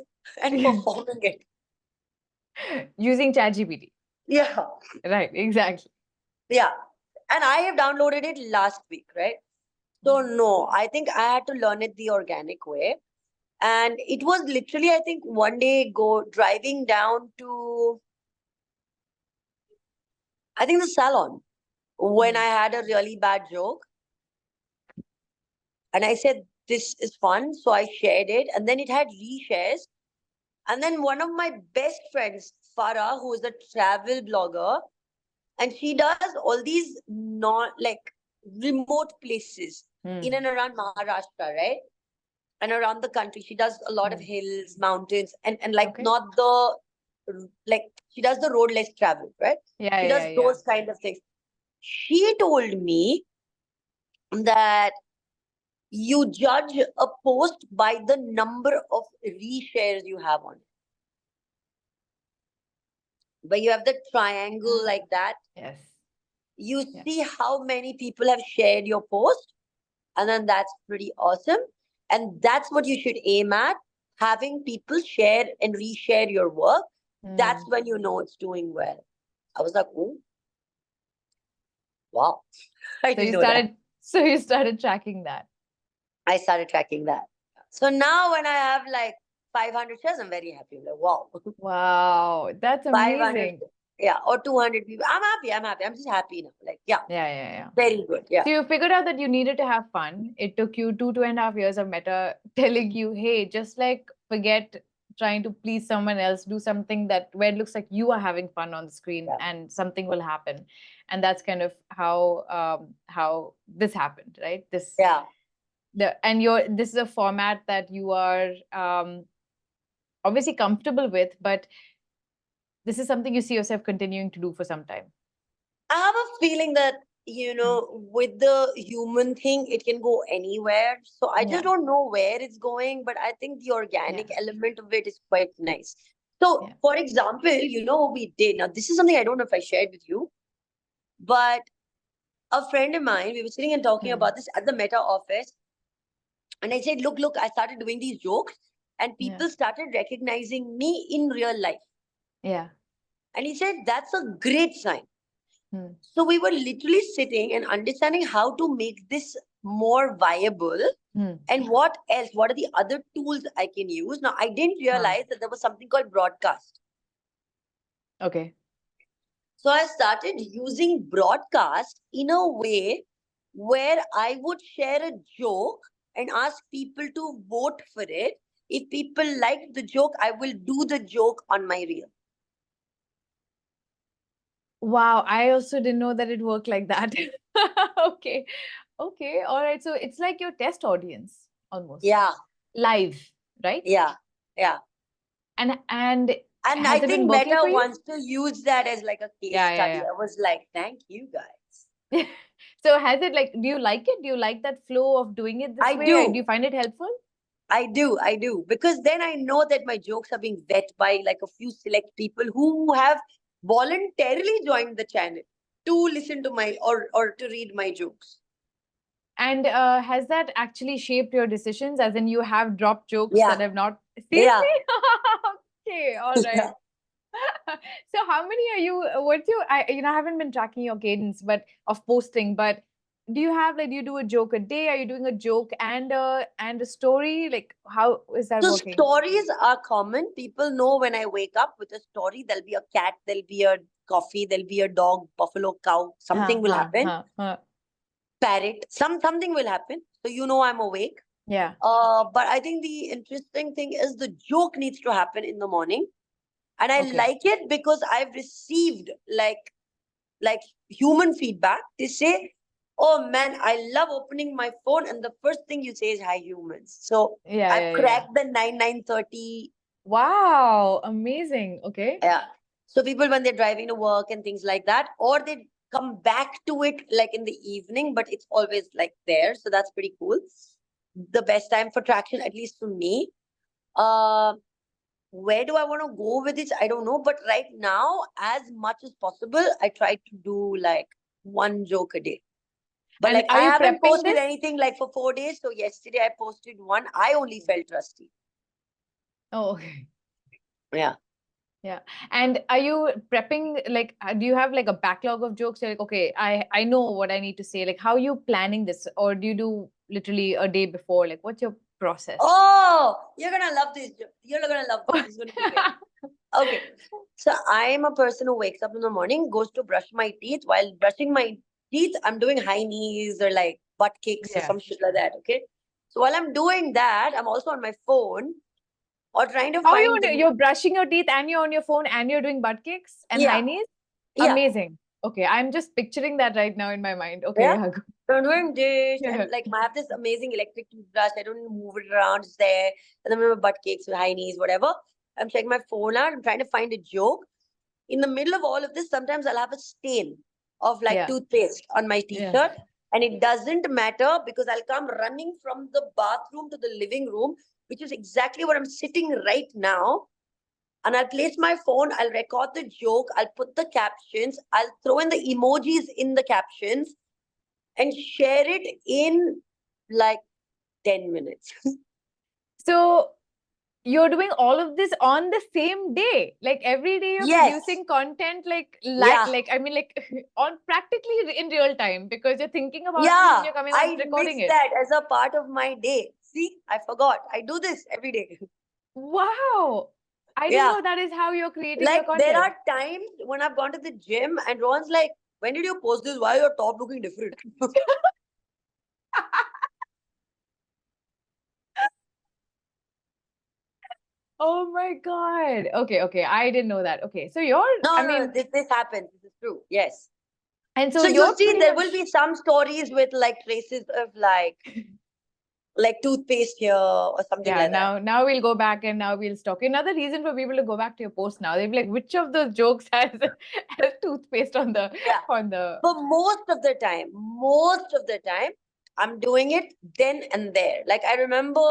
and performing it. Using ChatGPT. Yeah. Right, exactly. Yeah. And I have downloaded it last week, right? So no, I think I had to learn it the organic way. And it was literally, I think, one day go driving down to, I think the salon when I Mm. had a really bad joke. And I said, this is fun. So I shared it. And then it had reshares. And then one of my best friends, Farah, who is a travel blogger, and she does all these not like remote places in and Mm. around Maharashtra, right? And around the country. She does a lot of Mm. hills, mountains, and like Okay. not the like she does the road less traveled, right? Yeah, She yeah, does yeah. those kind of things. She told me that you judge a post by the number of reshares you have on it. But you have the triangle like that. Yes. You Yeah. see how many people have shared your post, and then that's pretty awesome. And that's what you should aim at, having people share and reshare your work. That's Mm. when you know it's doing well. I was like, oh, wow. I So didn't you know that. started so you started tracking that. I started tracking that. So now when I have like 500 shares, I'm very happy. I'm like, wow. Wow, that's 500, amazing. yeah, or 200 people. I'm happy. I'm happy. I'm just happy now. Like, yeah, Yeah, yeah, yeah. very good. Yeah. So you figured out that you needed to have fun. It took you 2.5 years of Meta telling you, hey, just like forget trying to please someone else, do something that where it looks like you are having fun on the screen Yeah. and something will happen. And that's kind of how this happened, right? This Yeah. this is a format that you are obviously comfortable with, but this is something you see yourself continuing to do for some time. I have a feeling that, with the human thing, it can go anywhere. So I just Yeah, don't know where it's going, but I think the yeah, organic element of it is quite nice. So, yeah, for example, you know what we did? Now, this is something I don't know if I shared with you, but a friend of mine, we were sitting and talking hmm, about this at the Meta office. And I said, look, I started doing these jokes, and yeah, people started recognizing me in real life. yeah. And he said, that's a great sign. Hmm, So we were literally sitting and understanding how to make this more viable hmm. and what else, what are the other tools I can use. Now, I didn't Huh. realize that there was something called broadcast. Okay. So I started using broadcast in a way where I would share a joke and ask people to vote for it. If people liked the joke, I will do the joke on my reel. Wow, I also didn't know that it worked like that. Okay. Okay. All right. So it's like your test audience almost Yeah, live, right? yeah, yeah. And And I has it been think working Meta for you? wants to use that as like a case Yeah, study. yeah, I was like, thank you guys. yeah. So has it like, do you like it? Do you like that flow of doing it this I way? Do do. you find it helpful? I do. Because then I know that my jokes are being vet by like a few select people who have voluntarily joined the channel to listen to my or to read my jokes. And has that actually shaped your decisions? As in, you have dropped jokes Yeah. that have not. Yeah. Seriously? Okay, all right. So how many are you? What's your? I haven't been tracking your cadence, but of posting. But do you have like, do you do a joke a day? Are you doing a joke and a story? Like, how is that So working? stories are common. People know when I wake up with a story, there'll be a cat, there'll be a coffee, there'll be a dog, buffalo, cow, Huh, something will huh, happen. huh. Parrot, something will happen. So you know I'm awake. Yeah. But I think the interesting thing is the joke needs to happen in the morning. And I Okay. like it because I've received like human feedback. They say, "Oh man, I love opening my phone, and the first thing you say is hi humans." So Yeah, I've yeah, yeah. cracked the 9:30. Wow, amazing. Okay. Yeah. So people when they're driving to work and things like that, or they come back to it like in the evening, but it's always like there. So that's pretty cool. The best time for traction, at least for me. Uh, where do I want to go with it? I don't know. But right now, as much as possible, I try to do like one joke a day. But And like are I you haven't prepping posted this? anything like for 4 days. So yesterday I posted one. I only felt rusty. Oh, okay. Yeah. Yeah. And are you prepping, like, do you have like a backlog of jokes? You're like, okay, I know what I need to say. Like, how are you planning this? Or do you do literally a day before? Like, what's your process? Oh, you're gonna love this. You're gonna love this. This is gonna be great. Okay. So I am a person who wakes up in the morning, goes to brush my teeth. While brushing my teeth, I'm doing high knees or like butt kicks or Yeah. some shit like that. Okay. So while I'm doing that, I'm also on my phone or trying to How are you find the you're brushing your teeth and you're on your phone and you're doing butt kicks and high yeah, knees? yeah, Amazing. Okay, I'm just picturing that right now in my mind. Okay, yeah. yeah. Go. So I'm doing this Yeah. and like I have this amazing electric toothbrush. I don't need to move it around, it's there. And then my butt kicks with high knees, whatever. I'm checking my phone out. I'm trying to find a joke. In the middle of all of this, sometimes I'll have a stain of like Yeah. toothpaste on my Yeah. t-shirt. And it doesn't matter because I'll come running from the bathroom to the living room, which is exactly where I'm sitting right now. And I'll place my phone, I'll record the joke, I'll put the captions, I'll throw in the emojis in the captions and share it in like 10 minutes. So you're doing all of this on the same day. Like every day you're Yes. producing content Yeah. like I mean like on practically in real time because you're thinking about this and Yeah. you're coming out I recording miss it. that as a part of my day. See, I forgot. I do this every day. Wow. I didn't Yeah. know that is how you're creating Like your there content. are times when I've gone to the gym and Ron's like, when did you post this? Why are your top looking different? Oh my God. Okay, okay. I didn't know that. Okay. So you're, No, I no, no. mean, This happens. This is true. Yes. and so So you you're see, pretty there will much, be some stories with like traces of like toothpaste here or something yeah, like that. now we'll go back and now we'll stalk. Another reason for people to go back to your post now, they'll be like, which of those jokes has, has toothpaste Yeah. on the But most of the time, I'm doing it then and there. Like I remember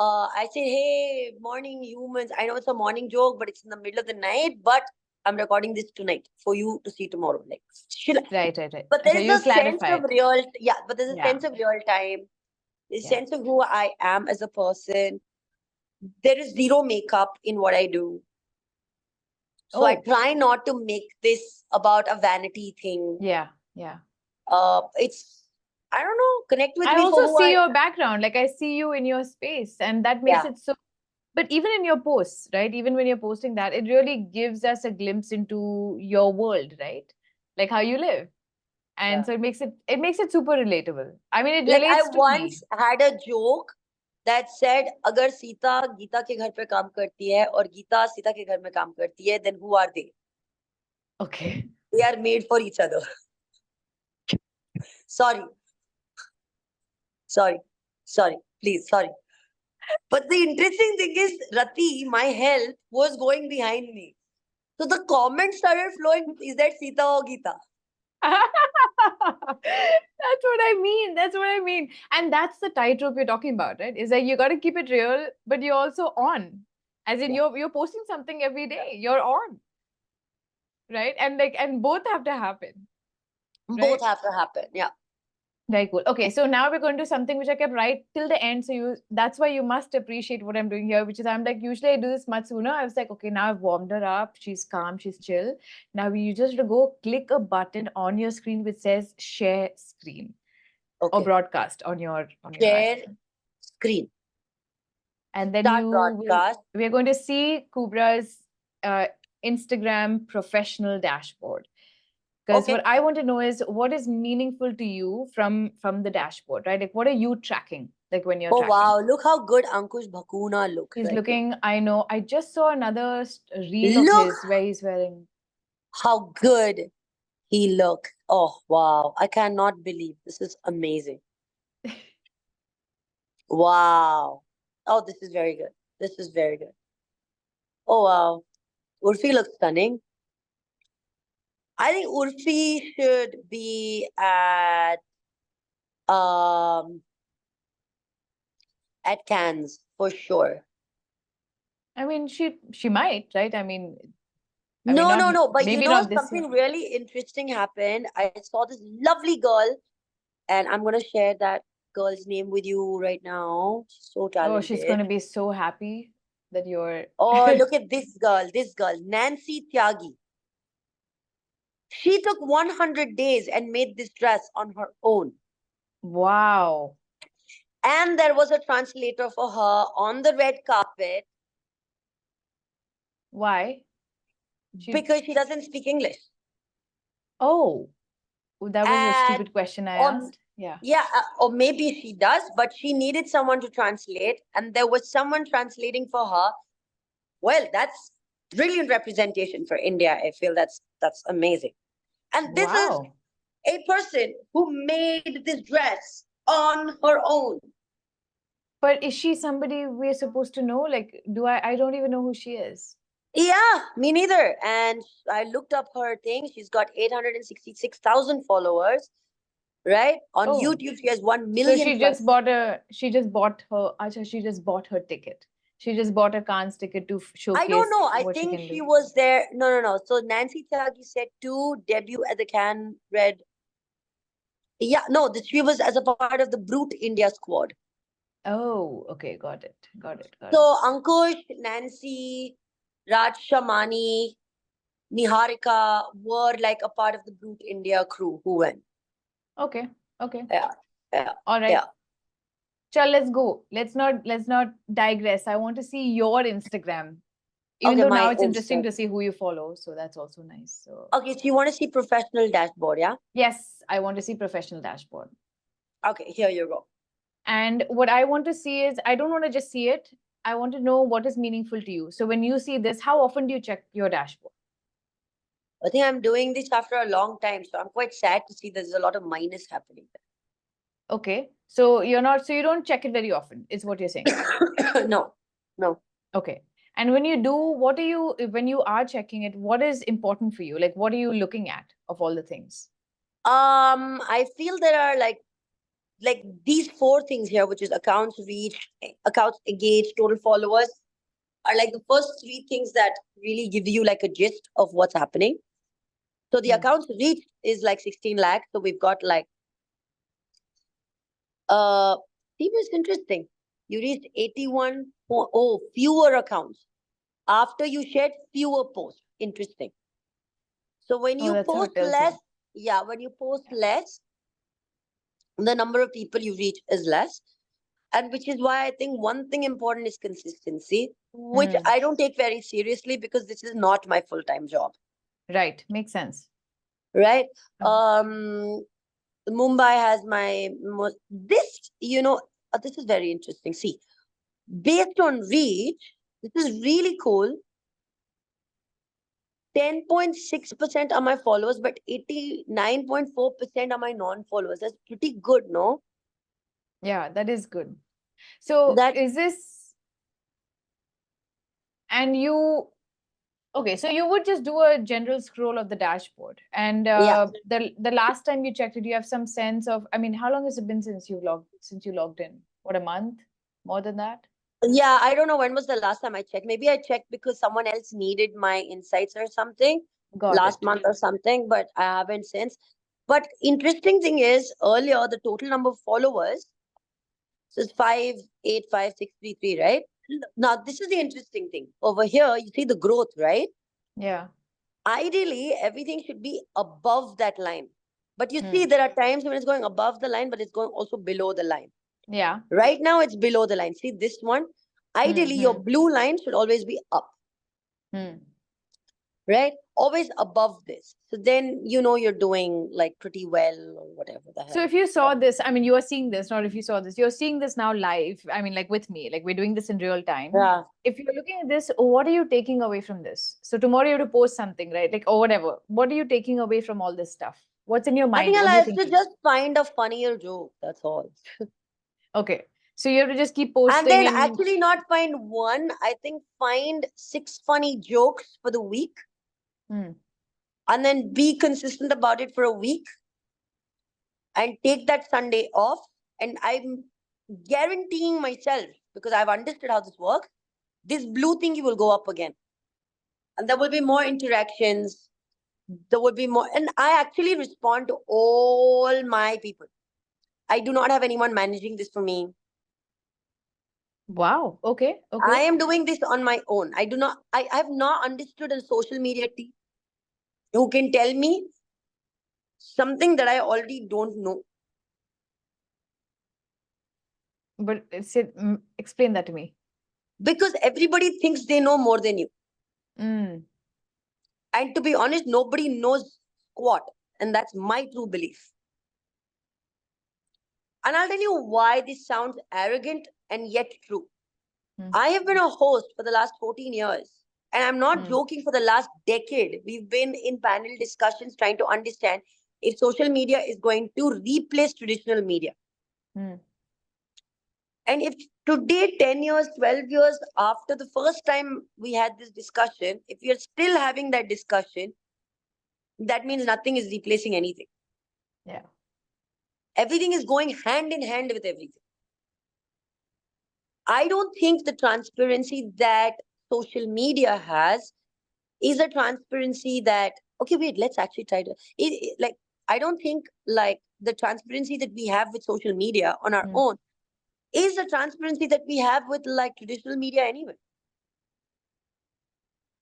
I said, hey, morning humans. I know it's a morning joke, but it's in the middle of the night. But I'm recording this tonight for you to see tomorrow. Like, shit. right. But So there is you a sense clarify of it. real, yeah, but there's a Yeah. sense of real time, a Yeah. sense of who I am as a person. There is zero makeup in what I do. So I Oh, try not to make this about a vanity thing. yeah. Yeah. It's, I don't know, connect with I me for also who see I your background. Like I see you in your space, and that makes yeah, it so. But even in your posts, right? Even when you're posting that, it really gives us a glimpse into your world, right? Like how you live. And yeah. so it makes it super relatable. I mean, it Like I relates to me. once had a joke that said, अगर सीता गीता के घर पे काम करती है और गीता सीता के घर में काम करती है, then who are they? Okay. They are made for each other. Sorry, sorry, sorry, please, sorry. But the interesting thing is, Rati, my help was going behind me. So the comments started flowing. Is that Sita or Gita? That's what I mean. That's what I mean. And that's the tightrope you're talking about, right? Is that you got to keep it real, but you're also on. As in Yeah. you're posting something every day. You're on, right? And both have to happen, Both right? have to happen. Yeah. Very cool. Okay, so now we're going to something which I kept right till the end. So that's why you must appreciate what I'm doing here, which is I'm like, usually I do this much sooner. I was like, okay, now I've warmed her up. She's calm, she's chill. Now you just go click a button on your screen which says share screen. or Okay. broadcast on your Share iPhone. screen. And then Start broadcast. we're going to see Kubra's Instagram professional dashboard. Because Okay. what I want to know is what is meaningful to you from the dashboard, right? Like what are you tracking? Like when you're Oh tracking. wow, look how good Ankush Bhakuna looks He's right now. looking, I know, I just saw another reel of Look his where he's wearing. how good he looks. Oh wow, I cannot believe this is amazing. Wow. Oh, this is very good. This is very good. Oh wow. Urfi looks stunning. I think Urfi should be um at Cannes for sure. I mean, she might, right? I mean, No, not no, no. But you maybe know, not this year. something really interesting happened. I saw this lovely girl, and I'm gonna share that girl's name with you right now. She's so Oh, she's going talented. to be so happy that you're. Oh, look at this girl, Nancy Tyagi. She took 100 days and made this dress on her own. Wow. And there was a translator for her on the red carpet Why? She. because she doesn't speak English. Oh, that was a And stupid question I on asked. Yeah. yeah, or maybe she does, but she needed someone to translate, and there was someone translating for her. Well, that's brilliant representation for India. I feel that's amazing. And this is Wow. a person who made this dress on her own. But is she somebody we're supposed to know? Like, I don't even know who she is. Yeah, me neither. And I looked up her thing. She's got 866,000 followers, right? On Oh, YouTube, she has 1 so million plus. she just bought her ticket. She just bought a Cannes ticket to I don't showcase know. I what she think can she do. was there. No, no, no. So Nancy Tyagi said to debut at the Cannes Red. Yeah, no, she was as a part of the Brute India squad. Oh, okay, got it. Got it. Got it. So Ankush, Nancy, Raj Shamani, Niharika were like a part of the Brute India crew who went. Okay. Okay. Yeah, yeah, All right. yeah. Chal, let's go. Let's not digress. I want to see your Instagram. Even Okay, though now my it's interesting Insta. to see who you follow, so that's also nice. So Okay, so you want to see professional dashboard, yeah? yes, I want to see professional dashboard. Okay, here you go. And what I want to see is I don't want to just see it. I want to know what is meaningful to you. So when you see this, how often do you check your dashboard? I think I'm doing this after a long time, so I'm quite sad to see there's a lot of minus happening Okay. So you don't check it very often, is what you're saying. there. No, no. Okay. And when you do, when you are checking it, what is important for you? Like, what are you looking at of all the things? I feel there are like these four things here, which is accounts reach, accounts engaged, total followers, are like the first three things that really give you like a gist of what's happening. So the Hmm. accounts reach is like 16 lakhs. So we've got like see what's interesting. You reached 81. Oh, fewer accounts. After you shared fewer posts. Interesting. So when Oh, you that's how post it tells less, you. yeah, when you post less, the number of people you reach is less. And which is why I think one thing important is consistency, which Hmm. I don't take very seriously because this is not my full-time job. Right. Makes sense. Right? Okay. Mumbai has my this, this is very interesting. See, based on reach, this is really cool. 10.6% are my followers, but 89.4% are my non-followers. That's pretty good, no? Yeah, that is good. So That is this and you okay, so you would just do a general scroll of the dashboard. And yeah. the last time you checked it, you have some sense of, I mean, how long has it been since you logged in? What, a month? More than that? Yeah, I don't know when was the last time I checked. Maybe I checked because someone else needed my insights or something Got last it. month or something, but I haven't since. But interesting thing is earlier the total number of followers so it's 585,633, right? Now this is the interesting thing. Over here, you see the growth, right? Yeah. Ideally, everything should be above that line. But you see, there are times when it's going above the line, but it's going also below the line. Yeah. Right now, it's below the line. See this one? Ideally, your blue line should always be up, right? Always above this. So then you know you're doing like pretty well or whatever the So hell. if you saw this, I mean, you are seeing this, not if you saw this, you're seeing this now live. I mean, like with me, like we're doing this in real time. Yeah. If you're looking at this, what are you taking away from this? So tomorrow you have to post something, right? Like, or whatever. What are you taking away from all this stuff? What's in your I mind? think What I'll do you have to think? just find a funnier joke. That's all. Okay. So you have to just keep And posting then and actually not find one, I think find 6 funny jokes for the week and then be consistent about it for a week and take that Sunday off. And I'm guaranteeing myself, because I've understood how this works, this blue thingy will go up again. And there will be more interactions. There will be more. And I actually respond to all my people. I do not have anyone managing this for me. wow. Okay. Okay. I am doing this on my own. I have not understood a social media team who can tell me something that I already don't know. But explain that to me. Because everybody thinks they know more than you. Mm. And to be honest, nobody knows squat. And that's my true belief. And I'll tell you why this sounds arrogant and yet true. I have been a host for the last 14 years. And I'm not joking, for the last decade. We've been in panel discussions trying to understand if social media is going to replace traditional media. And if today, 10 years, 12 years after the first time we had this discussion, if we are still having that discussion, that means nothing is replacing anything. Yeah. Everything is going hand in hand with everything. I don't think the transparency that social media has is a transparency that, okay, wait, let's actually try to, like, I don't think like the transparency that we have with social media on our own is the transparency that we have with like traditional media anyway.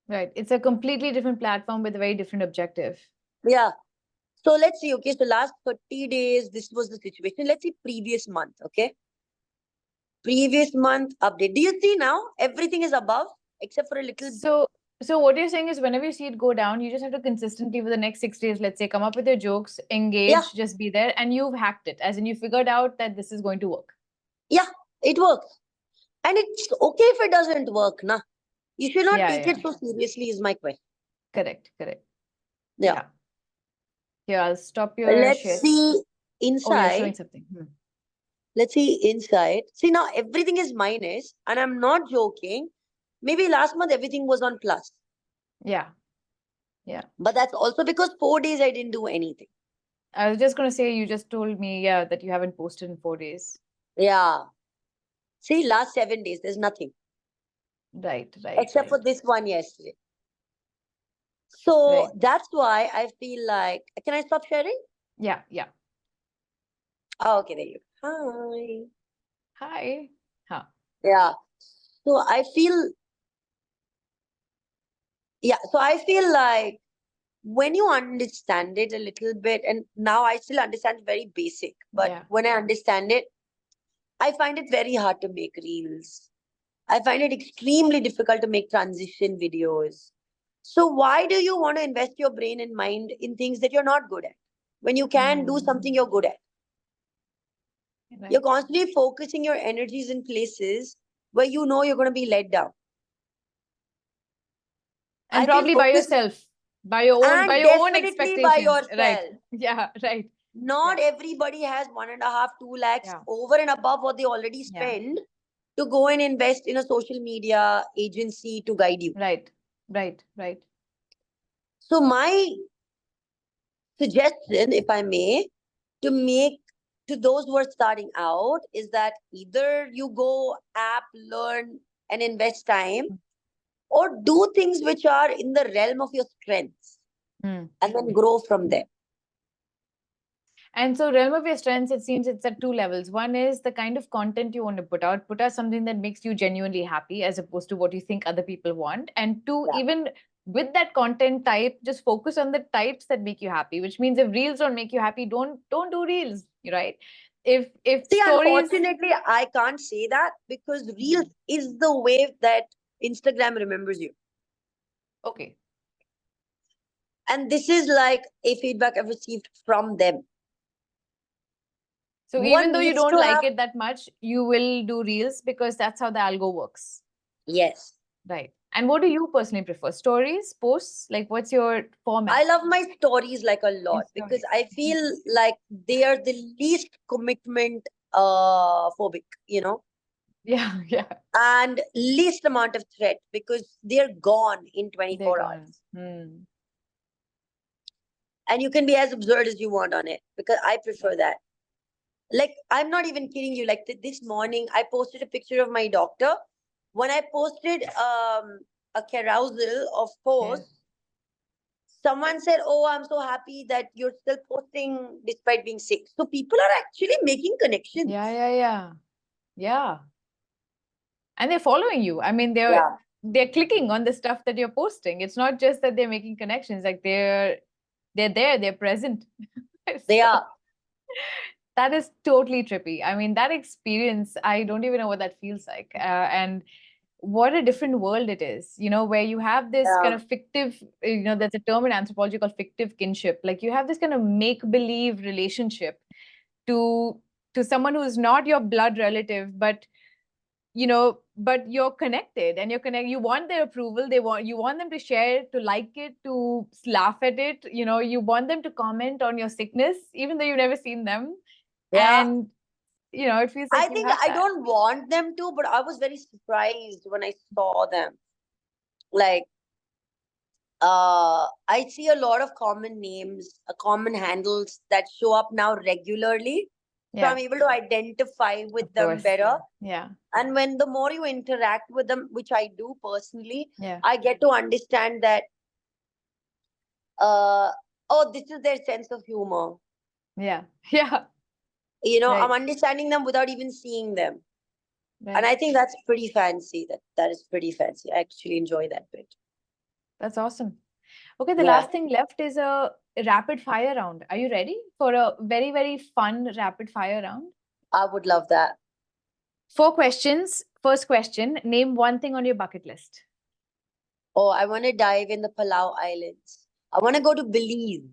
Right. It's a completely different platform with a very different objective. Yeah. So let's see, okay, so last 30 days, this was the situation. Let's see previous month, okay? Previous month update. Do you see now everything is above except for a little? So what you're saying is whenever you see it go down, you just have to consistently for the next 6 days, let's say, come up with your jokes, engage, just be there, and you've hacked it. As in you figured out that this is going to work. Yeah, it works. And it's okay if it doesn't work, nah. You should not take it so seriously is my question. Correct, correct. Yeah. Here, I'll stop your Let's share. see Oh, inside. you're showing something. Let's see inside. See, now everything is minus, and I'm not joking. Maybe last month everything was on plus. Yeah. Yeah. But that's also because 4 days I didn't do anything. I was just going to say, you just told me, that you haven't posted in 4 days. Yeah. See, last 7 days, there's nothing. Right. Except for this one yesterday. So that's why I feel like, can I stop sharing? Yeah. Oh, okay, there you go. Hi. Huh. Yeah. So I feel like when you understand it a little bit, and now I still understand very basic, but when I understand it, I find it very hard to make reels. I find it extremely difficult to make transition videos. So why do you want to invest your brain and mind in things that you're not good at when you can do something you're good at? Right. You're constantly focusing your energies in places where you know you're going to be let down. And probably by yourself, by your own expectations. By yourself. Right. Yeah, right. Not everybody has 1.5, 2 lakhs over and above what they already spend to go and invest in a social media agency to guide you. Right. So my suggestion, if I may, to those who are starting out is that either you go app, learn and invest time, or do things which are in the realm of your strengths and then grow from there. And so realm of your strengths, it seems it's at 2 levels. One is the kind of content you want to put out something that makes you genuinely happy as opposed to what you think other people want. And 2, even with that content type, just focus on the types that make you happy, which means if reels don't make you happy, don't do reels, right? If See, stories, unfortunately, I can't say that because Reels is the way that Instagram remembers you. okay. And this is like a feedback I've received from them. So even One though you needs don't to like have, it that much, you will do reels because that's how the algo works. yes. Right. And what do you personally prefer? Stories, posts? Like, what's your format I love my stories like a in lot because stories? I feel like they are the least commitment phobic, Yeah, yeah. and least amount of threat because they're gone in They're 24 gone. hours. Hmm. And you can be as absurd as you want on it because I prefer that. Like, I'm not even kidding you. Like, this morning, I posted a picture of my doctor. When I posted a carousel of Yeah. posts, someone said, "Oh, I'm so happy that you're still posting despite being sick." So people are actually making connections. Yeah, yeah, yeah. Yeah. And they're following you. I mean, Yeah, they're clicking on the stuff that you're posting. It's not just that they're making connections, like they're there, they're present. they So are. that is totally trippy. I mean, that experience, I don't even know what that feels like. And what a different world it is, where you have this kind Yeah, of fictive, there's a term in anthropology called fictive kinship. Like you have this kind of make believe relationship to someone who is not your blood relative, but you're connected and you want their approval. You want them to share, to like it, to laugh at it. You want them to comment on your sickness, even though you've never seen them. yeah. And it feels like I you think have I that. don't want them to, but I was very surprised when I saw them. Like, I see a lot of common names, common handles that show up now regularly. So Yeah, I'm able to identify of with them course. better. Yeah, And when the more you interact with them, which I do personally, yeah, I get to understand that, uh, oh, this is their sense of humor. yeah. Yeah. I'm Right, understanding them without even seeing them. And right. I think that's pretty fancy. That is pretty fancy. I actually enjoy that bit. That's awesome. Okay, the Yeah, last thing left is a rapid fire round. Are you ready for a very, very fun rapid fire round? I would love that. 4 questions. First question, name one thing on your bucket list. Oh, I want to dive in the Palau Islands. I want to go to Belize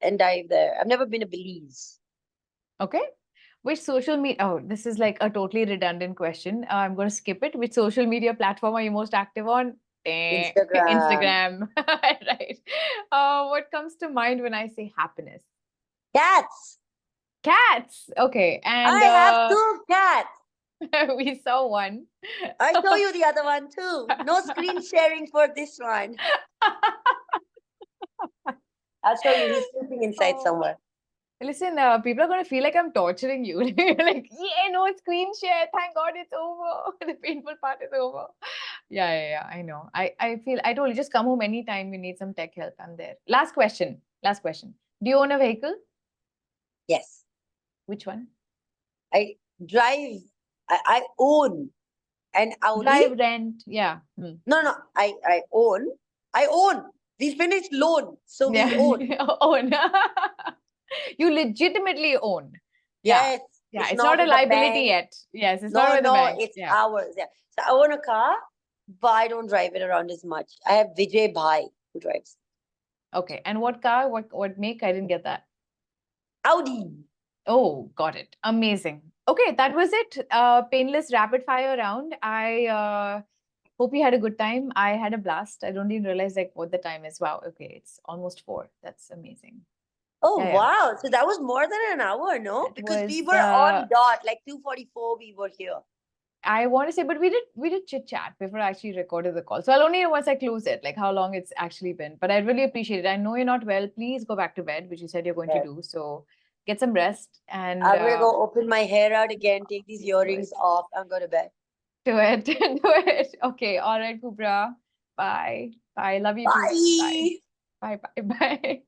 and dive there. I've never been to Belize. Okay. Which social media? Oh, this is like a totally redundant question. I'm going to skip it. Which social media platform are you most active on? Instagram. Instagram. Right. What comes to mind when I say happiness? Cats. Cats. Okay. And I have 2 cats. we saw one. I show you the other one too. No screen sharing for this one. I'll show you. He's sleeping inside Oh. somewhere. Listen, people are going to feel like I'm torturing you. Like, yeah, no screen share. Thank God it's over. The painful part is over. Yeah, yeah, yeah. I know. I feel, I told you, just come home anytime you need some tech help. I'm there. Last question. Last question. Do you own a vehicle? Yes. Which one? I drive. I own an Audi. Drive, rent. Yeah. Hmm. No, no. I own. I own. We finished loan, so we Yeah. own. Own. You legitimately own. Yeah. Yes. Yeah. It's It's not not a with the liability bank. yet. Yes. It's not No, with the no. bank. It's Yeah. ours. Yeah. So I own a car, but I don't drive it around as much. I have Vijay Bhai who drives Okay. And what car? What make? I didn't get that. Audi. Oh, got it. Amazing. Okay, that was it. Painless rapid fire round. I hope you had a good time. I had a blast. I don't even realize like what the time is. Wow. Okay, it's almost 4. That's amazing. Oh Yeah, yeah. wow! So that was more than an hour, no? That Because we was were on dot, like 2:44. We were here. I want to say, but we did chit chat before I actually recorded the call. So I'll only know once I close it, like how long it's actually been. But I really appreciate it. I know you're not well. Please go back to bed, which you said you're going to Yes. do. So get some rest and I'm gonna go open my hair out again, take these please do earrings it. off, and go to bed. Do it. Do it. Okay. All right, Kubbra. Bye. Bye. Love you too. Bye. Bye. Bye. Bye. Bye.